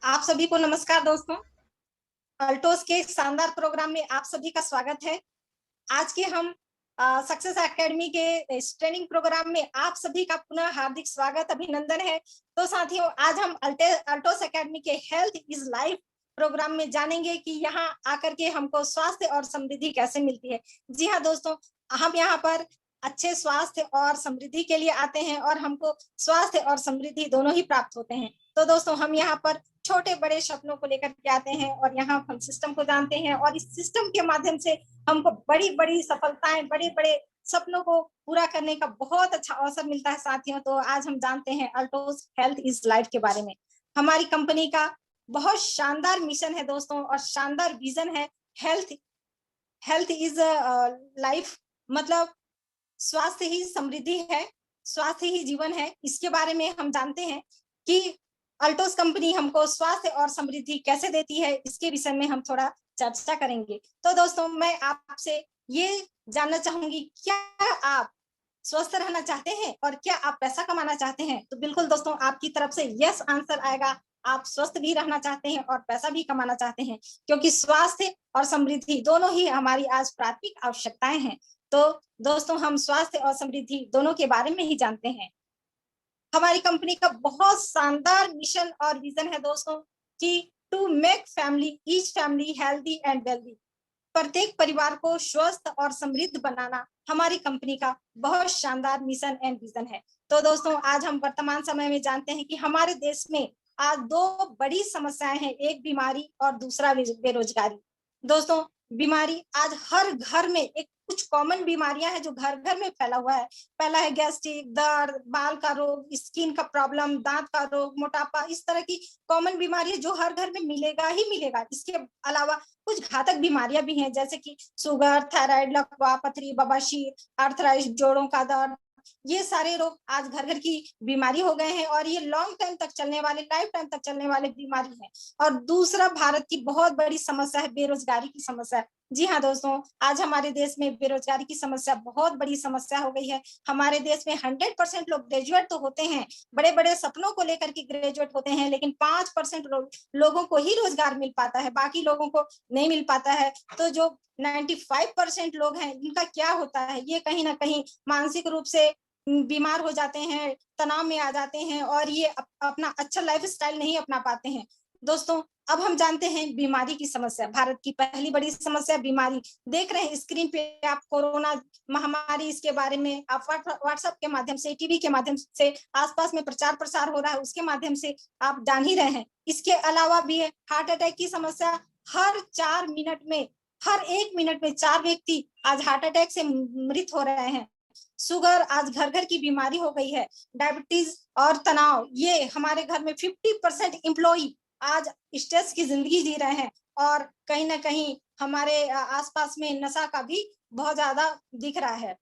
आप सभी को नमस्कार दोस्तों। अल्टोस के शानदार प्रोग्राम में आप सभी का स्वागत है। आज के हम सक्सेस एकेडमी के इस ट्रेनिंग प्रोग्राम में आप सभी का पुनः हार्दिक स्वागत अभिनंदन है। तो साथियों, आज हम अल्टोस एकेडमी के हेल्थ इज लाइफ प्रोग्राम में जानेंगे कि यहाँ आकर के हमको स्वास्थ्य और समृद्धि कैसे मिलती है। जी हाँ दोस्तों, हम यहाँ पर अच्छे स्वास्थ्य और समृद्धि के लिए आते हैं और हमको स्वास्थ्य और समृद्धि दोनों ही प्राप्त होते हैं। तो दोस्तों, हम यहाँ पर छोटे बड़े सपनों को लेकर के आते हैं और यहाँ हम सिस्टम को जानते हैं और इस सिस्टम के माध्यम से हमको बड़ी बड़ी सफलताएं, बड़े बड़े सपनों को पूरा करने का बहुत अच्छा अवसर मिलता है साथियों। तो आज हम जानते हैं अल्टोस हेल्थ इज लाइफ के बारे में। हमारी कंपनी का बहुत शानदार मिशन है दोस्तों और शानदार विजन है। हेल्थ इज लाइफ मतलब स्वास्थ्य ही समृद्धि है, स्वास्थ्य ही जीवन है। इसके बारे में हम जानते हैं कि अल्टोस कंपनी हमको स्वास्थ्य और समृद्धि कैसे देती है, इसके विषय में हम थोड़ा चर्चा करेंगे। तो दोस्तों, मैं आपसे ये जानना चाहूंगी, क्या आप स्वस्थ रहना चाहते हैं और क्या आप पैसा कमाना चाहते हैं? तो बिल्कुल दोस्तों, आपकी तरफ से यस आंसर आएगा। आप स्वस्थ भी रहना चाहते हैं और पैसा भी कमाना चाहते हैं, क्योंकि स्वास्थ्य और समृद्धि दोनों ही हमारी आज प्राथमिक आवश्यकताएं हैं। तो दोस्तों, हम स्वास्थ्य और समृद्धि दोनों के बारे में ही जानते हैं। हमारी कंपनी का बहुत शानदार मिशन और विजन है दोस्तों कि to make family each family healthy and wealthy. प्रत्येक परिवार को स्वस्थ और समृद्ध बनाना हमारी कंपनी का बहुत शानदार मिशन एंड विजन है। तो दोस्तों, आज हम वर्तमान समय में जानते हैं कि हमारे देश में आज दो बड़ी समस्याएं हैं, एक बीमारी और दूसरा बेरोजगारी। दोस्तों, बीमारी आज हर घर में एक कुछ कॉमन बीमारियां हैं जो घर घर में फैला हुआ है। पहला है गैस्ट्रिक, दर्द, बाल का रोग, स्किन का प्रॉब्लम, दांत का रोग, मोटापा। इस तरह की कॉमन बीमारी जो हर घर में मिलेगा ही मिलेगा। इसके अलावा कुछ घातक बीमारियां भी हैं, जैसे कि शुगर, थायराइड, लकवा, पथरी, बवासीर, अर्थराइटिस, जोड़ों का दर्द। ये सारे रोग आज घर घर की बीमारी हो गए हैं और ये लॉन्ग टाइम तक चलने वाले, लाइफ टाइम तक चलने वाले बीमारी है। और दूसरा, भारत की बहुत बड़ी समस्या है बेरोजगारी की समस्या। जी हाँ दोस्तों, आज हमारे देश में बेरोजगारी की समस्या बहुत बड़ी समस्या हो गई है। हमारे देश में 100% लोग ग्रेजुएट तो होते हैं, बड़े बड़े सपनों को लेकर के ग्रेजुएट होते हैं, लेकिन 5% लोगों को ही रोजगार मिल पाता है, बाकी लोगों को नहीं मिल पाता है। तो जो 95% लोग हैं, इनका क्या होता है, ये कहीं ना कहीं मानसिक रूप से बीमार हो जाते हैं, तनाव में आ जाते हैं और ये अपना अच्छा लाइफ स्टाइल नहीं अपना पाते हैं। दोस्तों, अब हम जानते हैं बीमारी की समस्या। भारत की पहली बड़ी समस्या बीमारी। देख रहे हैं स्क्रीन पे आप कोरोना महामारी, इसके बारे में आप व्हाट्सएप के माध्यम से, टीवी के माध्यम से आसपास में प्रचार प्रसार हो रहा है, उसके माध्यम से आप जान ही रहे हैं। इसके अलावा भी है हार्ट अटैक की समस्या। हर 4 मिनट में, हर 1 मिनट में 4 व्यक्ति आज हार्ट अटैक से मृत हो रहे हैं। शुगर आज घर घर की बीमारी हो गई है। डायबिटीज और तनाव, ये हमारे घर में 50% एम्प्लॉई आज स्ट्रेस की जिंदगी जी रहे हैं। और कहीं ना कहीं हमारे आसपास में नशा का भी बहुत ज्यादा दिख रहा है।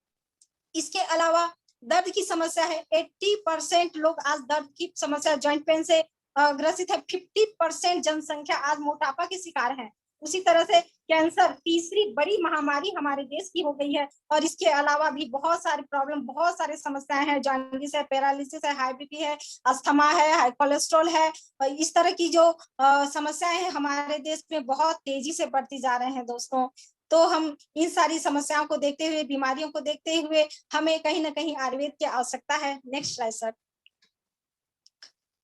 इसके अलावा दर्द की समस्या है। 80% लोग आज दर्द की समस्या, जॉइंट पेन से ग्रसित है। 50% जनसंख्या आज मोटापा के शिकार है। उसी तरह से कैंसर तीसरी बड़ी महामारी हमारे देश की हो गई है। और इसके अलावा भी बहुत सारे प्रॉब्लम, बहुत सारे समस्याएं हैं। जॉन्डिस है, पैरालिसिस है, हाई बीपी है, अस्थमा है, हाई कोलेस्ट्रॉल है। इस तरह की जो समस्याएं हैं हमारे देश में बहुत तेजी से बढ़ती जा रहे हैं दोस्तों। तो हम इन सारी समस्याओं को देखते हुए, बीमारियों को देखते हुए, हमें कहीं ना कहीं आयुर्वेद की आवश्यकता है। Next slide sir.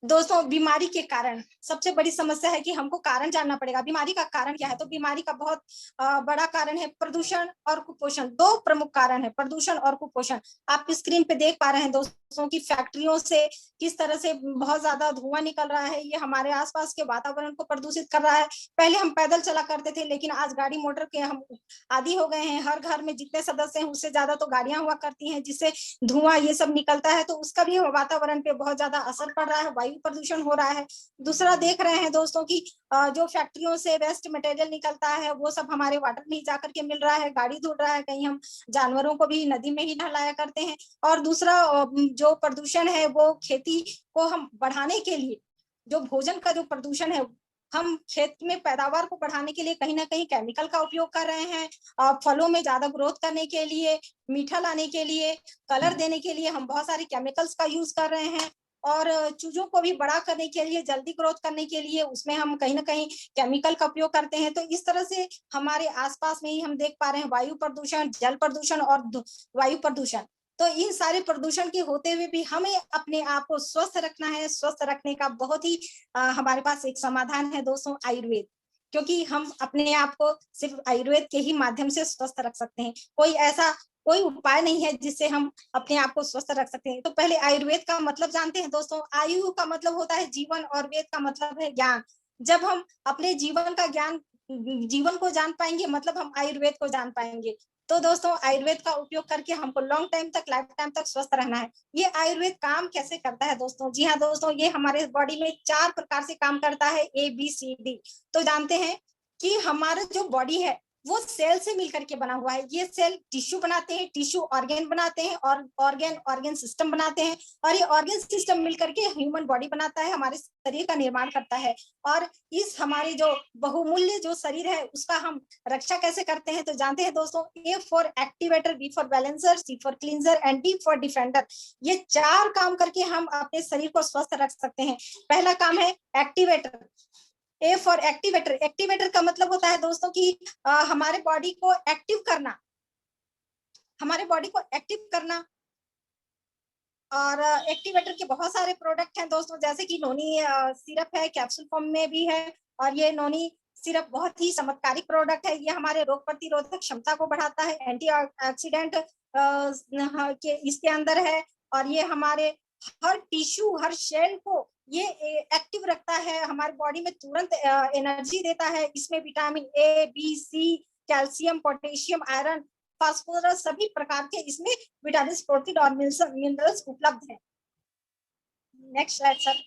दोस्तों, बीमारी के कारण सबसे बड़ी समस्या है कि हमको कारण जानना पड़ेगा। बीमारी का कारण क्या है? तो बीमारी का बहुत बड़ा कारण है प्रदूषण और कुपोषण। दो प्रमुख कारण है, प्रदूषण और कुपोषण। आप स्क्रीन पे देख पा रहे हैं दोस्तों की फैक्ट्रियों से किस तरह से बहुत ज्यादा धुआं निकल रहा है। ये हमारे आसपास के वातावरण को प्रदूषित कर रहा है। पहले हम पैदल चला करते थे, लेकिन आज गाड़ी मोटर के हम आदि हो गए हैं। हर घर में जितने सदस्य हैं उससे ज्यादा तो गाड़ियां हुआ करती हैं, जिससे धुआं ये सब निकलता है। तो उसका भी वातावरण पे बहुत ज्यादा असर पड़ रहा है, वायु प्रदूषण हो रहा है। दूसरा, देख रहे हैं दोस्तों की जो फैक्ट्रियों से वेस्ट मटेरियल निकलता है वो सब हमारे वाटर में ही जाकर के मिल रहा है, गाड़ी धुल रहा है, कहीं हम जानवरों को भी नदी में ही नहलाया करते हैं। और दूसरा जो प्रदूषण है वो खेती को हम बढ़ाने के लिए, जो भोजन का जो प्रदूषण है, हम खेत में पैदावार को बढ़ाने के लिए कहीं ना कहीं केमिकल का उपयोग कर रहे हैं। फलों में ज्यादा ग्रोथ करने के लिए, मीठा लाने के लिए, कलर देने के लिए हम बहुत सारे केमिकल्स का यूज कर रहे हैं। और चूजों को भी बड़ा करने के लिए, जल्दी ग्रोथ करने के लिए उसमें हम कहीं ना कहीं केमिकल का उपयोग करते हैं। तो इस तरह से हमारे आसपास में ही हम देख पा रहे हैं वायु प्रदूषण, जल प्रदूषण और वायु प्रदूषण। तो इन सारे प्रदूषण के होते हुए भी हमें अपने आप को स्वस्थ रखना है। स्वस्थ रखने का बहुत ही हमारे पास एक समाधान है दोस्तों, आयुर्वेद। क्योंकि हम अपने आप को सिर्फ आयुर्वेद के ही माध्यम से स्वस्थ रख सकते हैं। कोई उपाय नहीं है जिससे हम अपने आप को स्वस्थ रख सकते हैं। तो पहले आयुर्वेद का मतलब जानते हैं दोस्तों। आयु का मतलब होता है जीवन और वेद का मतलब है ज्ञान। जब हम अपने जीवन को जान पाएंगे, मतलब हम आयुर्वेद को जान पाएंगे। तो दोस्तों आयुर्वेद का उपयोग करके हमको लॉन्ग टाइम तक, लाइफ टाइम तक स्वस्थ रहना है। ये आयुर्वेद काम कैसे करता है दोस्तों? जी हाँ दोस्तों, ये हमारे बॉडी में 4 प्रकार से काम करता है, ABCD। तो जानते हैं कि हमारा जो बॉडी है वो सेल से मिलकर के बना हुआ है। ये सेल टिश्यू बनाते हैं, टिश्यू ऑर्गेन बनाते हैं, और ऑर्गेन सिस्टम बनाते हैं, और ये ऑर्गेन सिस्टम मिलकर के ह्यूमन बॉडी बनाता है, हमारे शरीर का निर्माण करता है। और इस हमारे जो बहुमूल्य जो शरीर है उसका हम रक्षा कैसे करते हैं? तो जानते हैं दोस्तों, A for activator, B for balancer, C for cleanser and D for defender. ये 4 काम करके हम अपने शरीर को स्वस्थ रख सकते हैं। पहला काम है activator. A for activator. Activator का मतलब होता है दोस्तों कि हमारे बॉडी को एक्टिव करना, हमारे बॉडी को एक्टिव करना। और एक्टिवेटर के बहुत सारे प्रोडक्ट हैं दोस्तों, जैसे कि नोनी सिरप है, कैप्सूल फॉर्म में भी है। और ये नोनी सिरप बहुत ही चमत्कारिक प्रोडक्ट है। ये हमारे रोग प्रतिरोधक क्षमता को बढ़ाता है, एंटीऑक्सीडेंट के इसके अंदर है। और ये हमारे हर टिश्यू, हर सेल को ये एक्टिव रखता है, हमारे बॉडी में तुरंत एनर्जी देता है। इसमें vitamin A, B, C, calcium, potassium, iron, phosphorus, सभी प्रकार के इसमें विटामिन, प्रोटीन और मिनरल्स उपलब्ध है। Next slide sir.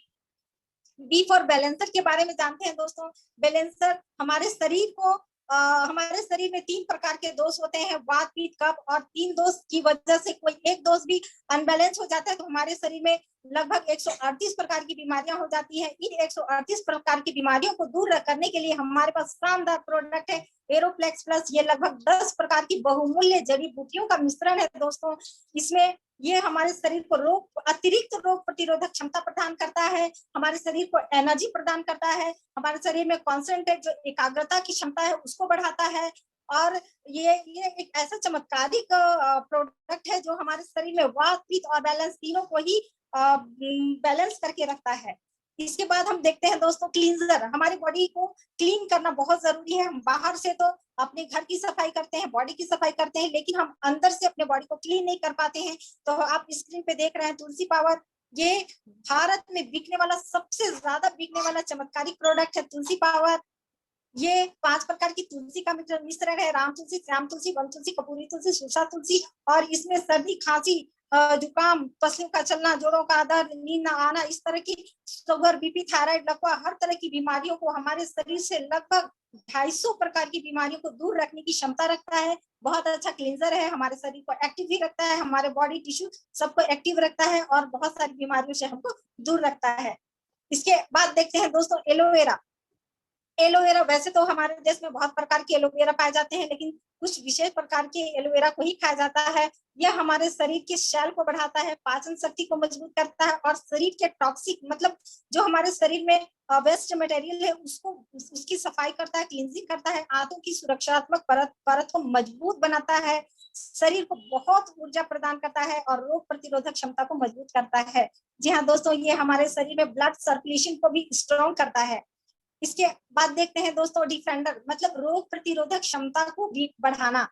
B for balancer के बारे में जानते हैं दोस्तों। बैलेंसर हमारे शरीर को हमारे शरीर में 3 प्रकार के दोष होते हैं, वात, पित्त, कफ। और 3 दोष की वजह से कोई एक दोष भी अनबैलेंस हो जाता है तो हमारे शरीर में लगभग 138 प्रकार की बीमारियां हो जाती हैं। इन 138 प्रकार की बीमारियों को दूर करने के लिए हमारे पास शानदार प्रोडक्ट है एरोफ्लेक्स प्लस। ये लगभग 10 प्रकार की बहुमूल्य जड़ी बूटियों का मिश्रण है दोस्तों। इसमें ये हमारे शरीर को अतिरिक्त रोग प्रतिरोधक क्षमता प्रदान करता है, हमारे शरीर को एनर्जी प्रदान करता है, हमारे शरीर में कॉन्सेंट्रेट जो एकाग्रता की क्षमता है उसको बढ़ाता है। और ये एक ऐसा चमत्कारिक प्रोडक्ट है जो हमारे शरीर में वात, पित्त और बैलेंस तीनों को ही बैलेंस करके रखता है। इसके बाद हम देखते हैं दोस्तों क्लींजर। हमारी बॉडी को क्लीन करना बहुत जरूरी है। हम बाहर से तो अपने घर की सफाई करते हैं, बॉडी की सफाई करते हैं, लेकिन हम अंदर से अपने बॉडी को क्लीन नहीं कर पाते हैं। तो आप स्क्रीन पे देख रहे हैं तुलसी पावर। ये भारत में बिकने वाला, सबसे ज्यादा बिकने वाला चमत्कारिक प्रोडक्ट है तुलसी पावर। ये 5 प्रकार की तुलसी का मिश्रण है, राम तुलसी, श्याम तुलसी, वन तुलसी, कपूरी तुलसी, सुसा तुलसी। और इसमें सर्दी, खांसी, जुकाम, पसलियों का चलना, जोड़ों का दर्द, नींद न आना, इस तरह की शुगर, बीपी, थायराइड, लकवा, हर तरह की बीमारियों को, हमारे शरीर से लगभग 250 प्रकार की बीमारियों को दूर रखने की क्षमता रखता है। बहुत अच्छा क्लींजर है, हमारे शरीर को एक्टिव भी रखता है, हमारे बॉडी टिश्यू सबको एक्टिव रखता है और बहुत सारी बीमारियों से हमको दूर रखता है। इसके बाद देखते हैं दोस्तों एलोवेरा। एलोवेरा, वैसे तो हमारे देश में बहुत प्रकार के एलोवेरा पाए जाते हैं, लेकिन कुछ विशेष प्रकार के एलोवेरा को ही खाया जाता है। यह हमारे शरीर के सेल को बढ़ाता है, पाचन शक्ति को मजबूत करता है, और शरीर के टॉक्सिक, मतलब जो हमारे शरीर में वेस्ट मटेरियल है उसको, उसकी सफाई करता है, क्लींजिंग करता है, आंतों की सुरक्षात्मक परत को मजबूत बनाता है, शरीर को बहुत ऊर्जा प्रदान करता है और रोग प्रतिरोधक क्षमता को मजबूत करता है। जी हाँ दोस्तों, ये हमारे शरीर में ब्लड सर्कुलेशन को भी स्ट्रॉन्ग करता है। इसके बाद देखते हैं दोस्तों डिफेंडर, मतलब रोग प्रतिरोधक क्षमता को भी बढ़ाना।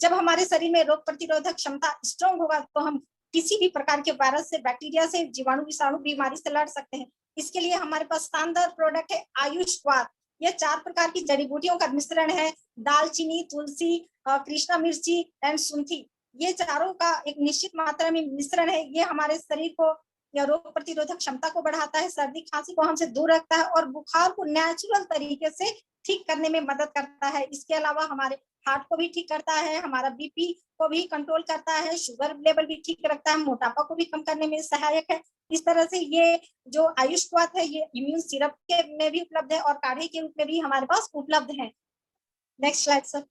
जब हमारे शरीर में रोग प्रतिरोधक क्षमता स्ट्रॉन्ग होगा तो हम किसी भी प्रकार के वायरस से, बैक्टीरिया से, जीवाणु, विषाणु, बीमारी से लड़ सकते हैं। इसके लिए हमारे पास शानदार प्रोडक्ट है आयुष्वाद। यह 4 प्रकार की जड़ी बूटियों का मिश्रण है, दालचीनी, तुलसी, कृष्णा मिर्ची एंड सुंठी। ये चारों का एक निश्चित मात्रा में मिश्रण है। ये हमारे शरीर को या रोग प्रतिरोधक क्षमता को बढ़ाता है, सर्दी खांसी को हमसे दूर रखता है और बुखार को नेचुरल तरीके से ठीक करने में मदद करता है। इसके अलावा हमारे हार्ट को भी ठीक करता है, हमारा बीपी को भी कंट्रोल करता है, शुगर लेवल भी ठीक रखता है, मोटापा को भी कम करने में सहायक है। इस तरह से ये जो आयुष्वाद है ये इम्यून सिरप के में भी उपलब्ध है और काढ़े के रूप में भी हमारे पास उपलब्ध है। Next slide sir.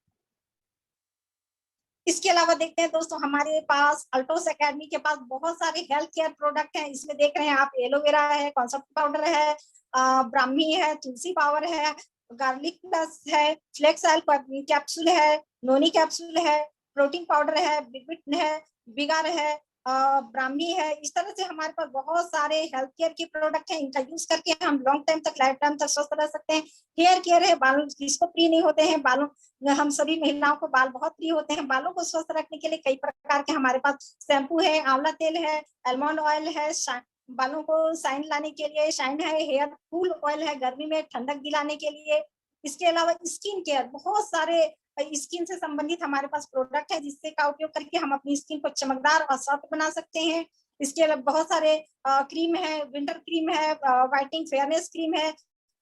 इसके अलावा देखते हैं दोस्तों, हमारे पास अल्टोस एकेडमी के पास बहुत सारे हेल्थ केयर प्रोडक्ट हैं। इसमें देख रहे हैं आप, एलोवेरा है, कॉन्सेप्ट पाउडर है, ब्राह्मी है, तुलसी पावर है, गार्लिक प्लस है, फ्लेक्स ऑयल कैप्सूल है, नोनी कैप्सूल है, प्रोटीन पाउडर है, बिगविट है, बिगार है, ब्राह्मी है। इस तरह से हमारे पास बहुत सारे हेल्थ केयर के प्रोडक्ट हैं। इनका यूज करके हम लॉन्ग टाइम तक, लाइफ टाइम तक स्वस्थ रह सकते हैं। हेयर केयर है, बालों किसको प्रिय नहीं होते हैं, बालों हम सभी महिलाओं को बाल बहुत प्रिय होते हैं। बालों को स्वस्थ रखने के लिए कई प्रकार के हमारे पास शैम्पू है, आंवला तेल है, आलमंड ऑयल है, बालों को शाइन लाने के लिए शाइन है, हेयर कूल ऑयल है, गर्मी में ठंडक दिलाने के लिए। इसके अलावा स्किन केयर, बहुत सारे स्किन से संबंधित हमारे पास प्रोडक्ट है, जिससे का उपयोग करके हम अपनी स्किन को चमकदार और सॉफ्ट बना सकते हैं। इसके अलावा बहुत सारे क्रीम है, विंटर क्रीम है, व्हाइटनिंग फेयरनेस क्रीम है,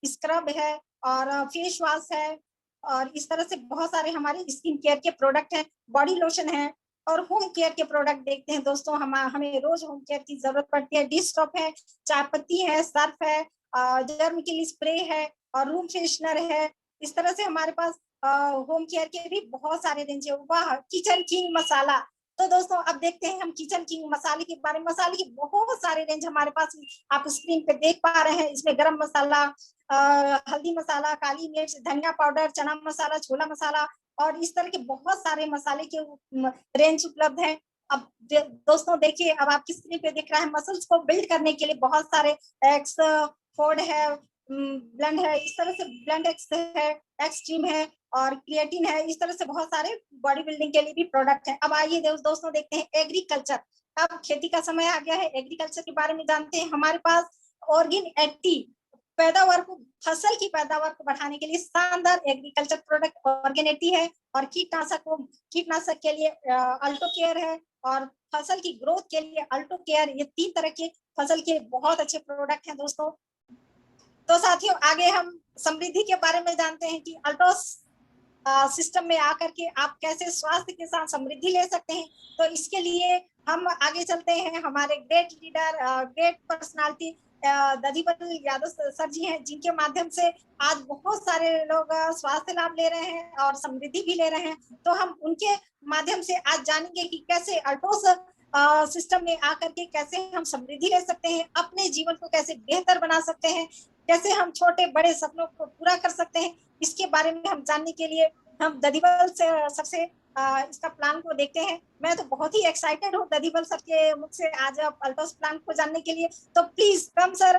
स्क्रब है और फेस वॉश है। और इस तरह से बहुत सारे हमारे स्किन केयर के प्रोडक्ट हैं, बॉडी लोशन है। और होम केयर के प्रोडक्ट देखते हैं दोस्तों, हमें रोज होम केयर की जरूरत पड़ती है। डिश सोप है, चाय पत्ती है, सर्फ है, जर्म के लिए स्प्रे है और रूम फ्रेशनर है। इस तरह से हमारे पास होम केयर के भी बहुत सारे रेंज है। वाह, किचन किंग मसाला। तो दोस्तों अब देखते हैं हम किचन किंग मसाले के बारे में। मसाले की बहुत सारे रेंज हमारे पास आप स्क्रीन पे देख पा रहे हैं। इसमें गरम मसाला, हल्दी मसाला, काली मिर्च, धनिया पाउडर, चना मसाला, छोला मसाला और इस तरह के बहुत सारे मसाले के रेंज उपलब्ध है। अब दोस्तों देखिए, अब आपकी स्क्रीन पे दिख रहा है, मसल्स को बिल्ड करने के लिए बहुत सारे एक्स फोर्ड है, ब्लेंड है, इस तरह से ब्लेंड एक्स है, एक्सट्रीम है और क्रिएटिन है। इस तरह से बहुत सारे बॉडी बिल्डिंग के लिए भी प्रोडक्ट है। अब आइए दोस्तों देखते हैं एग्रीकल्चर। अब खेती का समय आ गया है, एग्रीकल्चर के बारे में जानते हैं। हमारे पास ऑर्गेन 80 पैदावार को, फसल की पैदावार को बढ़ाने के लिए शानदार एग्रीकल्चर प्रोडक्ट ऑर्गेनिटी है। और कीटनाशक के लिए अल्टो केयर है और फसल की ग्रोथ के लिए अल्टो केयर। ये 3 तरह के फसल के बहुत अच्छे प्रोडक्ट हैं दोस्तों। तो साथियों, आगे हम समृद्धि के बारे में जानते हैं कि अल्टोस सिस्टम में आकर के आप कैसे स्वास्थ्य के साथ समृद्धि ले सकते हैं। तो इसके लिए हम आगे चलते हैं। हमारे great leader, great personality Dadhibal Yadav sir ji हैं, जिनके माध्यम से आज बहुत सारे लोग स्वास्थ्य लाभ ले रहे हैं और समृद्धि भी ले रहे हैं। तो हम उनके माध्यम से आज जानेंगे कि कैसे अल्टोस सिस्टम में आकर के कैसे हम समृद्धि ले सकते हैं, अपने जीवन को कैसे बेहतर बना सकते हैं, कैसे हम छोटे बड़े सपनों को पूरा कर सकते हैं। इसके बारे में हम जानने के लिए हम दधीबल से सबसे इसका प्लान को देखते हैं। मैं तो बहुत ही एक्साइटेड हूँ दधीबल सर के मुख से आज अल्टोस प्लान को जानने के लिए। तो प्लीज कम सर।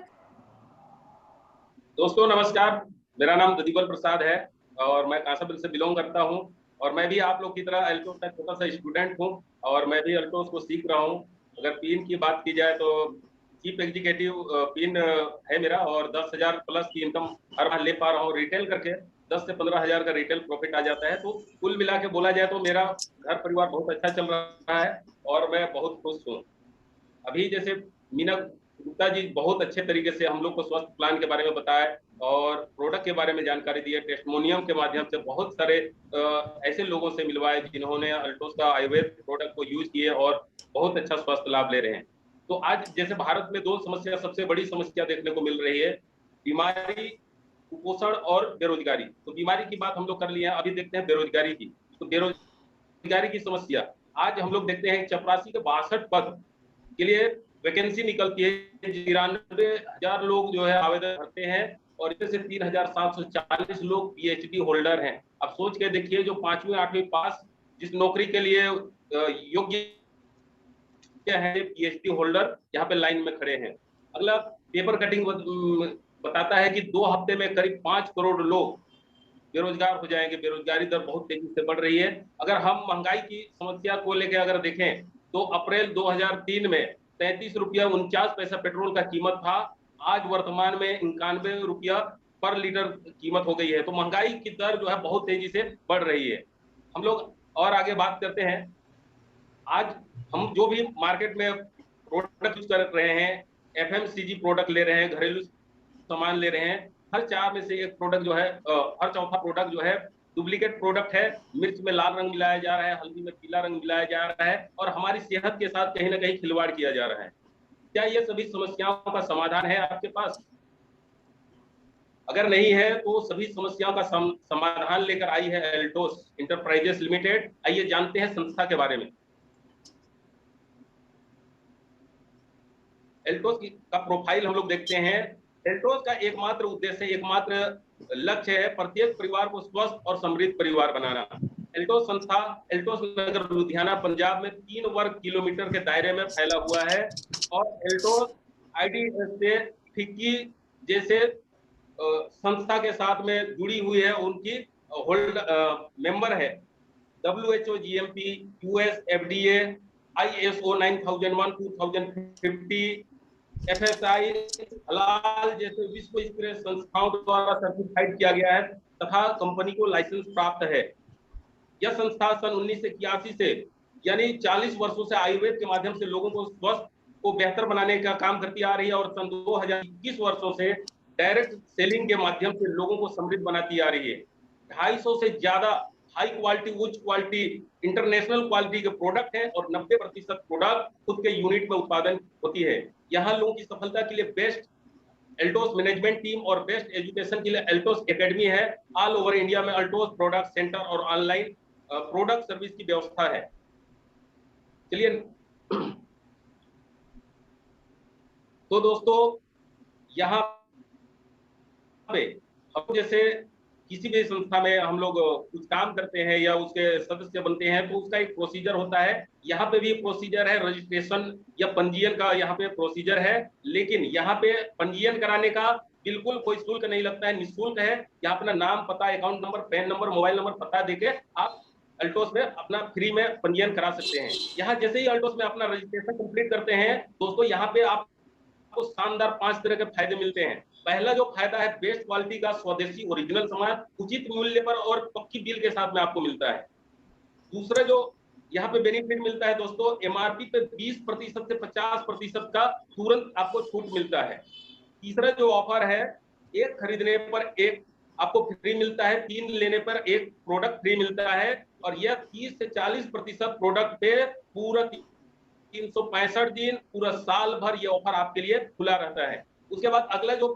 दोस्तों नमस्कार, मेरा नाम दधीबल प्रसाद है और मैं कांसाबिल से बिलोंग करता हूं। और मैं भी आप लोग की तरह अल्टोस का छोटा सा स्टूडेंट हूं और मैं भी अल्टोस को सीख रहा हूं। अगर पिन की बात की जाए तो चीफ एग्जीक्यूटिव पिन है मेरा और 10,000 प्लस की इनकम हर माह ले पा रहा हूँ। रिटेल करके 10 से 15,000 का रिटेल प्रॉफिट आ जाता है। तो कुल मिला के बोला जाए तो मेरा घर परिवार बहुत अच्छा चल रहा है और मैं बहुत खुश हूँ। अभी जैसे मीना गुप्ता जी बहुत अच्छे तरीके से हम लोग को स्वास्थ्य प्लान के बारे में बताया और प्रोडक्ट के बारे में जानकारी दी है। टेस्टिमोनियम के माध्यम से बहुत सारे ऐसे लोगों से मिलवाए जिन्होंने अल्टोस का आयुर्वेद प्रोडक्ट को यूज किए और बहुत अच्छा स्वास्थ्य लाभ ले रहे हैं। तो आज जैसे भारत में 2 समस्या, सबसे बड़ी समस्या देखने को मिल रही है, बीमारी, कुपोषण और बेरोजगारी। तो बीमारी की बात हम लोग कर लिए हैं, अभी देखते हैं बेरोजगारी की। तो बेरोजगारी की समस्या आज हम लोग देखते हैं, चपरासी के 62 पद के लिए वैकेंसी निकलती है। 93,000 लोग जो है आवेदन करते हैं और इससे 3,740 लोग पीएचडी होल्डर हैं। अब सोच के देखिए, जो 5वीं 8वीं पास जिस नौकरी के लिए योग्य है, पीएचडी होल्डर यहाँ पे लाइन में खड़े हैं। अगला पेपर कटिंग बताता है कि 2 हफ्ते में करीब 5 करोड़ लोग बेरोजगार हो जाएंगे। बेरोजगारी दर बहुत तेजी से बढ़ रही है। अगर हम महंगाई की समस्या को लेकर अगर देखें तो अप्रैल 2003 में 33 रुपया 49 पैसा पेट्रोल का कीमत था। आज वर्तमान में 91 रुपया पर लीटर कीमत हो गई है। तो महंगाई की दर जो है बहुत तेजी से बढ़ रही है। हम लोग और आगे बात करते हैं। आज हम जो भी मार्केट में प्रोडक्ट यूज कर रहे हैं, एफएमसीजी प्रोडक्ट ले रहे हैं, घरेलू सामान ले रहे हैं, हर 4 में से एक प्रोडक्ट जो है, हर चौथा प्रोडक्ट जो है डुप्लीकेट प्रोडक्ट है। मिर्च में लाल रंग मिलाया जा रहा है, हल्दी में पीला रंग मिलाया जा रहा है और हमारी सेहत के साथ कहीं ना कहीं खिलवाड़ किया जा रहा है। क्या ये सभी समस्याओं का समाधान है आपके पास? अगर नहीं है तो सभी समस्याओं का समाधान लेकर आई है एल्टोस इंटरप्राइजेस लिमिटेड। आइए जानते हैं संस्था के बारे में। एल्टोस का प्रोफाइल हम लोग देखते हैं। एल्टोस का एकमात्र उद्देश्य, एकमात्र लक्ष्य है प्रत्येक परिवार को स्वस्थ और समृद्ध परिवार बनाना। एल्टोस संस्था एल्टोस नगर लुधियाना पंजाब में 3 वर्ग किलोमीटर के दायरे में फैला हुआ है और एल्टोस आईडीएस से फिक्की जैसे संस्था के साथ में जुड़ी हुई है, उनकी होल्ड मेंबर है। WHO, GMP, US, FDA, ISO 9001, 2050, FSI, हलाल जैसे विश्व स्तरीय संस्थाओं द्वारा सर्टिफाइड किया गया है तथा कंपनी को लाइसेंस प्राप्त है। यह संस्था सन 1981 से यानी 40 वर्षों से आयुर्वेद के माध्यम से लोगों को स्वस्थ को बेहतर बनाने का काम करती आ रही है और सन 2021 वर्षों से डायरेक्ट सेलिंग के माध्यम से लोगों को समृद्ध बनाती आ रही है। 250 से ज्यादा हाई क्वालिटी, उच्च क्वालिटी, इंटरनेशनल क्वालिटी के प्रोडक्ट हैं और 90% प्रोडक्ट खुद के यूनिट में उत्पादन होती है। यहाँ लोगों की सफलता के लिए बेस्ट एल्टोस मैनेजमेंट टीम और बेस्ट एजुकेशन के लिए एल्टोस एकेडमी है। ऑल ओवर इंडिया में एल्टोस प्रोडक्ट सेंटर और ऑनलाइन प्रोडक्ट सर्विस की व्यवस्था है। चलिए तो दोस्तों, यहाँ पे हम जैसे किसी भी संस्था में हम लोग कुछ काम करते हैं या उसके सदस्य बनते हैं तो उसका एक प्रोसीजर होता है। यहाँ पे भी प्रोसीजर है, रजिस्ट्रेशन या पंजीयन का यहाँ पे प्रोसीजर है। लेकिन यहाँ पे पंजीयन कराने का बिल्कुल कोई शुल्क नहीं लगता है, निःशुल्क है। यहाँ अपना नाम, पता, account number, pan number, mobile number, पता देके आप अल्टोस में अपना फ्री में पंजीयन करा सकते हैं। यहाँ जैसे ही अल्टोस में अपना रजिस्ट्रेशन कंप्लीट करते हैं दोस्तों, यहाँ पे आपको शानदार 5 तरह के फायदे मिलते हैं। पहला जो फायदा है, बेस्ट क्वालिटी का स्वदेशी ओरिजिनल सामान उचित मूल्य पर और पक्की बिल के साथ में आपको मिलता है। दूसरा जो यहाँ पे बेनिफिट मिलता है दोस्तों, एमआरपी पे 20% से 50% का तुरंत आपको छूट मिलता है। तीसरा जो ऑफर है, एक खरीदने पर एक आपको फ्री मिलता है, 3 लेने पर एक प्रोडक्ट फ्री मिलता है और यह 30 से 40% प्रोडक्ट पे पूरा 365 दिन पूरा साल भर ये ऑफर आपके लिए खुला रहता है। उसके बाद अगला जो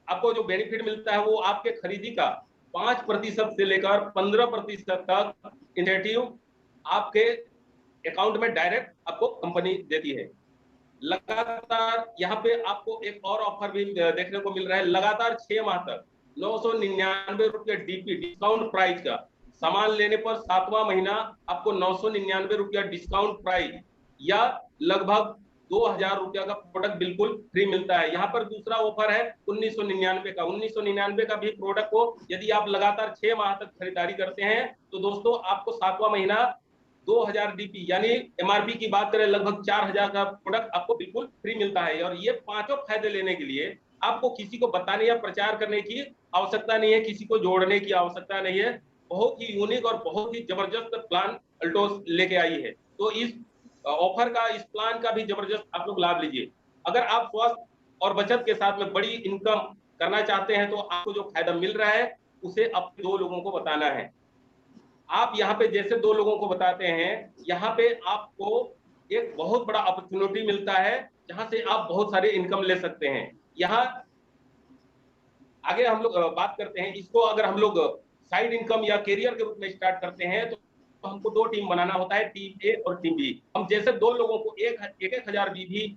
आपको जो बेनिफिट मिलता है वो आपके खरीदी का 5% से लेकर 15% तक इंसेंटिव आपके अकाउंट में डायरेक्ट आपको कंपनी देती है। लगातार यहाँ पे आपको एक और ऑफर भी देखने को मिल रहा है। लगातार 6 माह तक 999 रुपये डीपी डिस्काउंट प्राइस का सामान लेने पर 7वां महीना आपको 999 रुपया डिस्काउंट प्राइस या लगभग 2000 रुपया का प्रोडक्ट बिल्कुल फ्री मिलता है। यहाँ पर दूसरा ऑफर है 1999 का। 1999 का भी प्रोडक्ट को यदि आप लगातार 6 माह तक खरीदारी करते हैं तो दोस्तों आपको 7वां महीना 2000 डीपी यानी एमआरपी की बात करें लगभग 4000 का प्रोडक्ट आपको बिल्कुल फ्री मिलता है। और ये पांचों फायदे लेने के लिए आपको किसी को बताने या प्रचार करने की आवश्यकता नहीं है, किसी को जोड़ने की आवश्यकता नहीं है। बहुत ही यूनिक और बहुत ही जबरदस्त प्लान अल्टोस लेके आई है। तो इस ऑफर का, इस प्लान का भी जबरदस्त आप लोग लाभ लीजिए। अगर आप स्वास्थ्य और बचत के साथ में बड़ी इनकम करना चाहते हैं तो आपको जो फायदा मिल रहा है उसे अपने 2 लोगों को बताना है। आप यहाँ पे जैसे 2 लोगों को बताते हैं, यहाँ पे आपको एक बहुत बड़ा अपॉर्चुनिटी मिलता है जहां से आप बहुत सारे इनकम ले सकते हैं। यहाँ आगे हम लोग बात करते हैं, इसको अगर हम लोग साइड इनकम या करियर के रूप में स्टार्ट करते हैं तो हमको 2 टीम बनाना होता है, टीम ए और टीम बी। हम जैसे 2 लोगों को 1,000 बीबी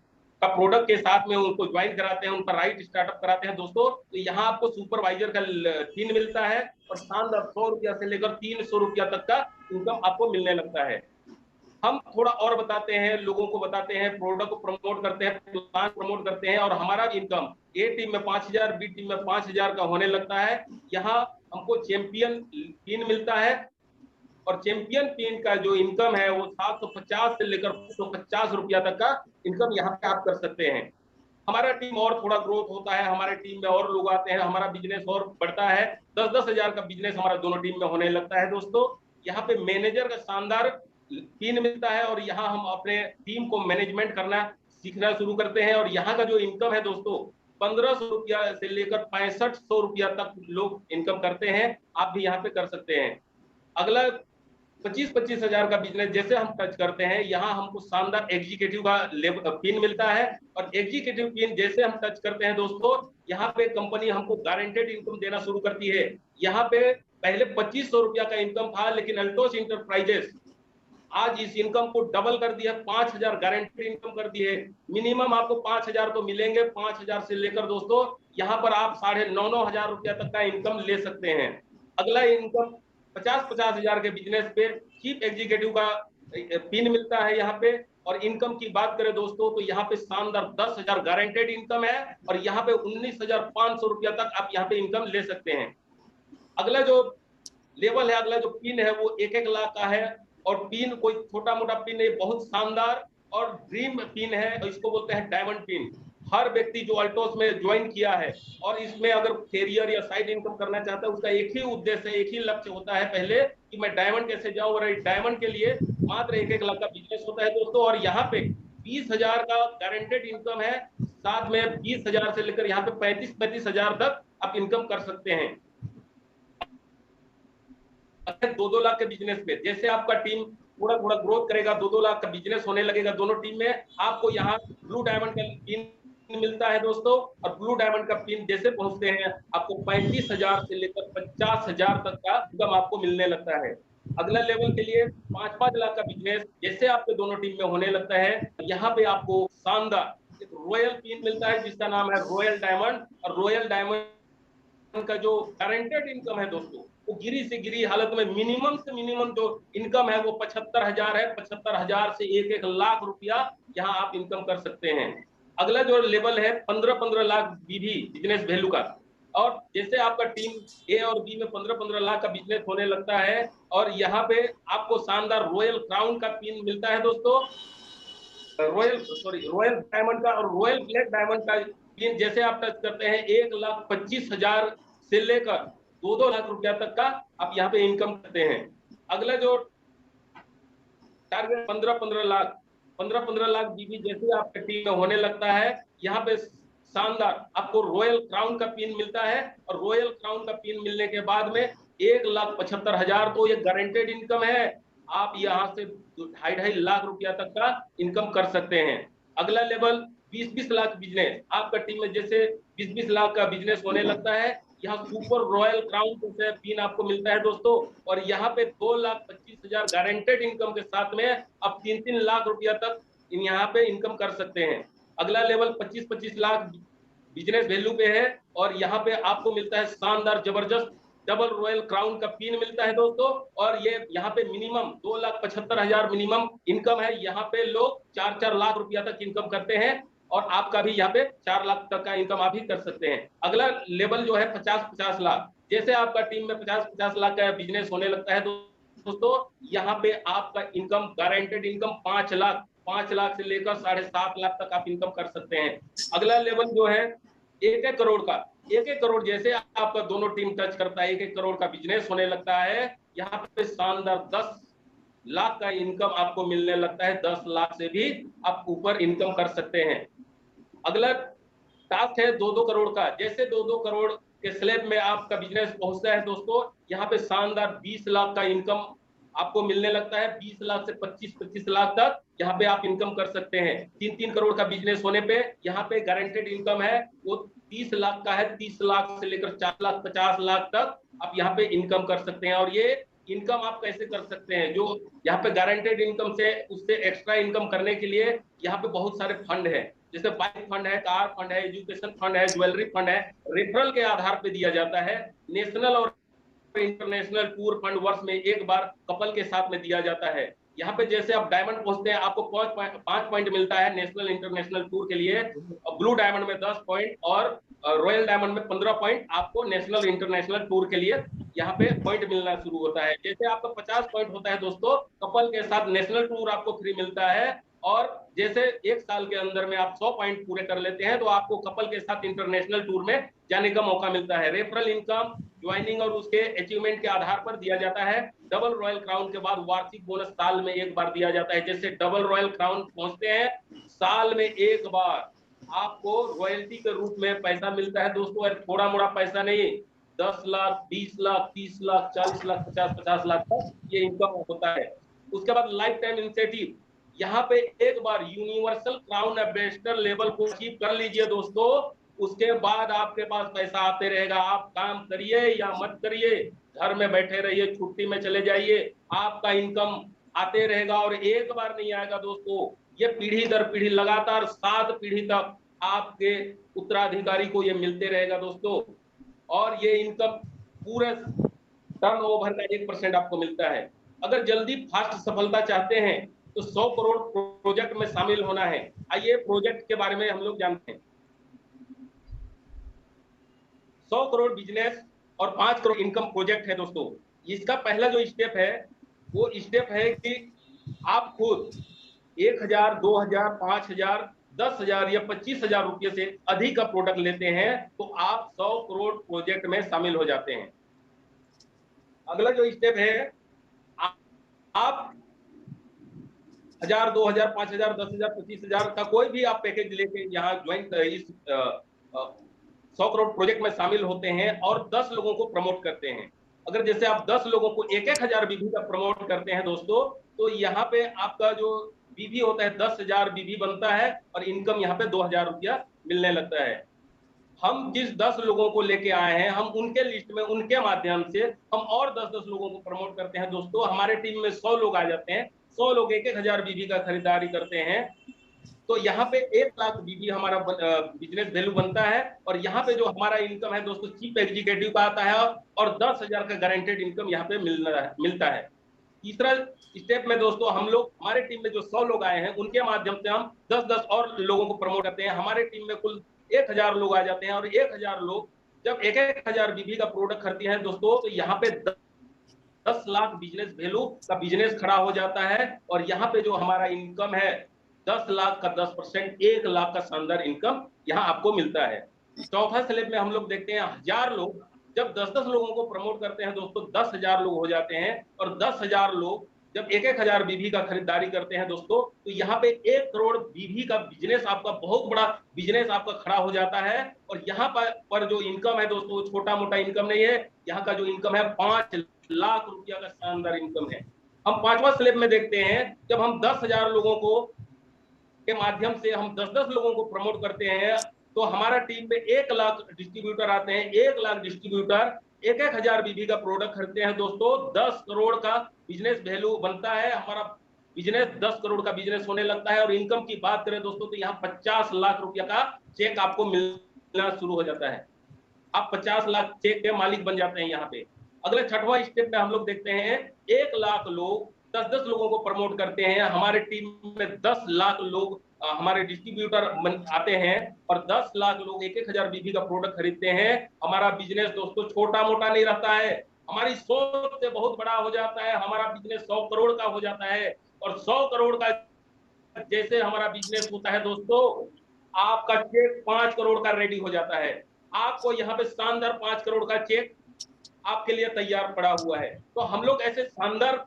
का प्रोडक्ट के साथ में उनको ज्वाइन कराते हैं, उनका राइट स्टार्टअप कराते हैं दोस्तों, तो यहाँ आपको सुपरवाइजर का 3 मिलता है और शानदार 100 रुपया से लेकर 300 रुपया तक का इनकम आपको मिलने लगता है। हम थोड़ा और बताते हैं, लोगों को बताते हैं, प्रोडक्ट को प्रमोट करते हैं, प्लान प्रमोट करते हैं और हमारा इनकम ए टीम में 5000, बी टीम में 5000 का होने लगता है। यहाँ हमको चैंपियन पिन मिलता है और चैंपियन पिन का जो इनकम है वो 750 से लेकर 150 रुपया तक का इनकम यहाँ पे आप कर सकते हैं। हमारा टीम और थोड़ा ग्रोथ होता है, हमारे टीम में और लोग आते हैं, हमारा बिजनेस और बढ़ता है। 10-10 हजार का बिजनेस हमारा दोनों टीम में होने लगता है दोस्तों। यहाँ पे मैनेजर का शानदार पिन मिलता है और यहाँ हम अपने टीम को मैनेजमेंट करना सीखना शुरू करते हैं और यहाँ का जो इनकम है दोस्तों 1500 रुपया से लेकर 6500 रुपया तक लोग इनकम करते हैं। आप भी यहाँ पे कर सकते हैं। अगला 25-25 हजार का बिजनेस जैसे हम टच करते हैं, यहाँ हमको शानदार एग्जीक्यूटिव का पिन मिलता है। और एग्जीक्यूटिव पिन जैसे हम टच करते हैं दोस्तों, यहाँ पे कंपनी हमको गारंटेड इनकम देना शुरू करती है। यहाँ पे पहले 2500 रुपया का इनकम था, लेकिन अल्टोस इंटरप्राइजेस आज इस इनकम को डबल कर दिया, 5000 गारंटेड इनकम कर दी है। मिनिमम आपको 5000 तो मिलेंगे, 5000 से लेकर दोस्तों यहाँ पर आप 9,500 हजार रुपया तक का इनकम ले सकते हैं। अगला इनकम 50-50 हजार के बिजनेस पे चीफ एग्जीक्यूटिव का पिन मिलता है यहाँ पे। और इनकम की बात करें दोस्तों, तो यहाँ पे शानदार 10,000 गारंटेड इनकम है, और यहाँ पे 19,500 रुपया तक आप यहाँ पे इनकम ले सकते हैं। अगला जो लेवल है, अगला जो पिन है, वो 1-1 लाख का है। और पिन कोई छोटा मोटा पिन नहीं, बहुत शानदार और ड्रीम पिन है, और इसको बोलते हैं डायमंड पिन। हर व्यक्ति जो अल्टोस में ज्वाइन किया है और इसमें अगर कैरियर या साइड इनकम करना चाहता है, उसका एक ही उद्देश्य, एक ही लक्ष्य होता है पहले कि मैं डायमंड कैसे जाऊं। और डायमंड के लिए मात्र 1-1 लाख का बिजनेस होता है दोस्तों। और यहाँ पे 20,000 का गारंटेड इनकम है, साथ में 20,000 से लेकर यहाँ पे 35-35 हजार तक आप इनकम कर सकते हैं। 2-2 लाख के बिजनेस पे जैसे आपका टीम थोड़ा थोड़ा ग्रोथ करेगा, 2-2 लाख का बिजनेस होने लगेगा दोनों टीम में, आपको यहाँ ब्लू डायमंड का पिन मिलता है दोस्तों। और ब्लू डायमंड का पिन जैसे पहुंचते हैं, आपको 35,000 से लेकर 50,000 तक का इनकम आपको मिलने लगता है। अगला लेवल के लिए 5-5 लाख का बिजनेस जैसे आपके दोनों टीम में होने लगता है, यहाँ पे आपको शानदार एक रॉयल पिन मिलता है जिसका नाम है रॉयल डायमंड। और रॉयल डायमंड का जो गारंटेड इनकम है दोस्तों, वो गिरी से गिरी हालत में मिनिमम से मिनिमम जो इनकम है वो 75,000 है। 75,000 से 1-1 लाख रुपया यहाँ आप इनकम कर सकते हैं। अगला जो लेवल है 15-15 लाख बीबी बिजनेस वैल्यू का। और जैसे आपका टीम ए और बी में 15-15 लाख का बिजनेस होने लगता है, और यहाँ पे आपको शानदार रॉयल क्राउन का पिन मिलता है दोस्तों, रॉयल डायमंड का। और रॉयल ब्लैक डायमंड का पिन जैसे आप टच करते हैं, 1,25,000 से लेकर 2-2 लाख रुपया तक का आप यहाँ पे इनकम करते हैं। अगला जो टारगेट 15-15 लाख बीबी जैसे आपके टीम में होने लगता है, यहाँ पे शानदार आपको रॉयल क्राउन का पिन मिलता है। और रॉयल क्राउन का पिन मिलने के बाद में 1,75,000 तो ये गारंटेड इनकम है, आप यहाँ से 2.5 लाख रुपया तक का इनकम कर सकते हैं। अगला लेवल 20-20 लाख बिजनेस, आपका टीम में जैसे 20-20 लाख का बिजनेस होने लगता है, यहाँ सुपर रॉयल क्राउन जैसे पिन आपको मिलता है दोस्तों। और यहाँ पे 2,25,000 गारंटेड इनकम के साथ में आप 3-3 लाख रुपया तक यहाँ पे इनकम कर सकते हैं। अगला लेवल 25-25 लाख बिजनेस वैल्यू पे है, और यहाँ पे आपको मिलता है शानदार जबरदस्त डबल रॉयल क्राउन का पिन मिलता है दोस्तों। और ये यहाँ पे मिनिमम 2,75,000 मिनिमम इनकम है, यहाँ पे लोग 4-4 लाख रुपया तक इनकम करते हैं, और आपका भी यहाँ पे 4 लाख तक का इनकम आप ही कर सकते हैं। अगला लेवल जो है 50-50 लाख, जैसे आपका टीम में 50-50 लाख का बिजनेस होने लगता है दोस्तों, यहाँ पे आपका इनकम गारंटेड इनकम 5 लाख से लेकर 7.5 लाख तक आप इनकम कर सकते हैं। अगला लेवल जो है 1-1 करोड़ का, 1-1 करोड़ जैसे आपका दोनों टीम टच करता है, 1-1 करोड़ का बिजनेस होने लगता है, यहाँ पे शानदार 10 लाख का इनकम आपको मिलने लगता है। 10 लाख से भी आप ऊपर इनकम कर सकते हैं। अगला टास्क है 2-2 करोड़ का, जैसे 2-2 करोड़ के स्लैब में आपका बिजनेस पहुंचता है दोस्तों, यहाँ पे शानदार 20 लाख का इनकम आपको मिलने लगता है। 20 लाख से 25-25 लाख तक यहाँ पे आप इनकम कर सकते हैं। 3-3 करोड़ का बिजनेस होने पे यहाँ पे गारंटेड इनकम है वो 30 लाख का है। 30 लाख से लेकर 4 लाख 50 लाख तक आप यहाँ पे इनकम कर सकते हैं। और ये इनकम आप कैसे कर सकते हैं, जो यहाँ पे गारंटेड इनकम से उससे एक्स्ट्रा इनकम करने के लिए यहाँ पे बहुत सारे फंड है, जैसे बाइक फंड है, कार फंड है, एजुकेशन फंड है, ज्वेलरी फंड है, रेफरल के आधार पे दिया जाता है। नेशनल और इंटरनेशनल टूर फंड वर्ष में एक बार कपल के साथ में दिया जाता है। यहाँ पे जैसे आप डायमंड पहुंचते हैं, आपको 5 पॉइंट मिलता है नेशनल इंटरनेशनल टूर के लिए, ब्लू डायमंड में 10 पॉइंट और रॉयल डायमंड में 15 पॉइंट आपको नेशनल इंटरनेशनल टूर के लिए यहाँ पे पॉइंट मिलना शुरू होता है। जैसे आपका 50 पॉइंट होता है दोस्तों, कपल के साथ नेशनल टूर आपको फ्री मिलता है। और जैसे 1 साल के अंदर में आप 100 पॉइंट पूरे कर लेते हैं तो आपको कपल के साथ इंटरनेशनल टूर में जाने का मौका मिलता है। रेफरल इनकम ज्वाइनिंग और उसके अचीवमेंट के आधार पर दिया जाता है। डबल रॉयल क्राउन के बाद वार्षिक बोनस साल में एक बार दिया जाता है। जैसे डबल रॉयल क्राउन पहुंचते हैं, साल में एक बार आपको रॉयल्टी के रूप में पैसा मिलता है दोस्तों। थोड़ा मोड़ा पैसा नहीं, 10 लाख, 20 लाख, 30 लाख, 40 लाख, 50 लाख तक ये इनकम होता है। उसके बाद लाइफ टाइम इंसेंटिव, यहाँ पे एक बार यूनिवर्सल क्राउन एम्बेसडर लेवल को अचीव कर लीजिए दोस्तों, उसके बाद आपके पास पैसा आते रहेगा। आप काम करिए या मत करिए, घर में बैठे रहिए, छुट्टी में चले जाइए, आपका इनकम आते रहेगा। और एक बार नहीं आएगा दोस्तों, ये पीढ़ी दर पीढ़ी लगातार 7 पीढ़ी तक आपके उत्तराधिकारी को ये मिलते रहेगा दोस्तों। और ये इनकम पूरे टर्नओवर का 1% आपको मिलता है। अगर जल्दी फास्ट सफलता चाहते हैं तो 100 करोड़ प्रोजेक्ट में शामिल होना है। आइए प्रोजेक्ट के बारे में हम लोग जानते हैं। 100 करोड़ बिजनेस और 5 करोड़ इनकम प्रोजेक्ट है दोस्तों। इसका पहला जो स्टेप है वो स्टेप है कि आप खुद 1000, 2000, 5000, 10,000 या 25,000 रुपये से अधिक का प्रोडक्ट लेते हैं तो आप 100 करोड़ प्रोजेक्ट में शामिल हो जाते हैं। अगला जो स्टेप है, आप 1000, 2000, 5000, 10,000, 25,000 का कोई भी आप पैकेज लेके यहाँ ज्वाइन इस 100 करोड़ प्रोजेक्ट में शामिल होते हैं और 10 लोगों को प्रमोट करते हैं। अगर जैसे आप 10 लोगों को 1,000 बीबी का प्रमोट करते हैं दोस्तों, तो यहाँ पे आपका जो बीबी होता है 10,000 बीबी बनता है और इनकम यहाँ पे 2,000 रुपया मिलने लगता है। हम जिस 10 लोगों को लेके आए हैं, हम उनके लिस्ट में, उनके माध्यम से हम और 10-10 लोगों को प्रमोट करते हैं दोस्तों। हमारे टीम में 100 लोग आ जाते हैं, 100 लोग 1,000 बीबी का खरीदारी करते हैं, तो यहाँ पे 1 लाख बीबी हमारा बिजनेस वैल्यू बनता है। और यहाँ पे जो हमारा इनकम है दोस्तों, चीफ एग्जीक्यूटिव का आता है और 10,000 का गारंटेड इनकम यहाँ पे मिलता है। तीसरा स्टेप में दोस्तों, हम लोग, हमारे टीम में जो 100 लोग आए हैं उनके माध्यम से हम 10-10 और लोगों को प्रमोट करते हैं। हमारे टीम में कुल 1,000 लोग आ जाते हैं और 1,000 लोग जब 1,000 बीबी का प्रोडक्ट खरीदते हैं दोस्तों, तो यहाँ पे 10 लाख बिजनेस वैल्यू का बिजनेस खड़ा हो जाता है। और यहाँ पे जो हमारा इनकम है 10 लाख का 10%, 1 लाख का शानदार इनकम यहाँ आपको मिलता है। चौथा स्लेब में हम लोग देखते हैं 1000 लोग जब 10-10 लोगों को प्रमोट करते हैं दोस्तों, 10,000 लोग हो जाते हैं। और 10,000 लोग जब 1,000 बीबी का खरीदारी करते हैं दोस्तों, तो यहाँ पे 1 करोड़ बीबी का बिजनेस, आपका बहुत बड़ा बिजनेस आपका खड़ा हो जाता है। और यहाँ पर जो इनकम है दोस्तों, छोटा मोटा इनकम नहीं है, यहाँ का जो इनकम है 5 लाख रुपया का शानदार इनकम है। हम 5वां स्लेब में देखते हैं, जब हम 10,000 लोगों को के माध्यम से हम 10-10 लोगों को प्रमोट करते हैं, तो हमारा टीम में 1 लाख डिस्ट्रीब्यूटर आते हैं। 1 लाख डिस्ट्रीब्यूटर 1,000 बीबी का प्रोडक्ट खरीदते हैं दोस्तों, 10 करोड़ का बिजनेस वैल्यू बनता है। हमारा बिजनेस 10 करोड़ का बिजनेस होने लगता है। और इनकम की बात करें दोस्तों, तो यहाँ 50 लाख रुपया का चेक आपको मिलना शुरू हो जाता है। आप 50 लाख चेक के मालिक बन जाते हैं यहाँ पे। अगले 6वां स्टेप में हम लोग देखते हैं, 1 लाख लोग 10-10 लोगों को प्रमोट करते हैं। हमारे टीम में 10 लाख लोग हमारे डिस्ट्रीब्यूटर आते हैं और 10 लाख लोग 1,000 बीबी का प्रोडक्ट खरीदते हैं। हमारा बिजनेस दोस्तों छोटा मोटा नहीं रहता है, हमारी सोच से बहुत बड़ा हो जाता है। हमारा बिजनेस 100 करोड़ का हो जाता है। और 100 करोड़ का जैसे हमारा बिजनेस होता है दोस्तों, आपका चेक 5 करोड़ का रेडी हो जाता है। आपको यहाँ पे शानदार 5 करोड़ का चेक आपके लिए तैयार पड़ा हुआ है। तो हम लोग ऐसे शानदार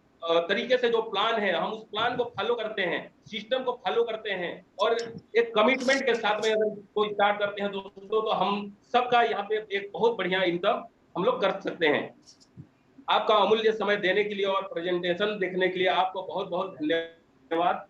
तरीके से जो प्लान है, हम उस प्लान को फॉलो करते हैं, सिस्टम को फॉलो करते हैं और एक कमिटमेंट के साथ में अगर कोई स्टार्ट करते हैं दोस्तों, तो हम सबका यहाँ पे एक बहुत बढ़िया इनकम हम लोग कर सकते हैं। आपका अमूल्य समय देने के लिए और प्रेजेंटेशन देखने के लिए आपको बहुत बहुत धन्यवाद।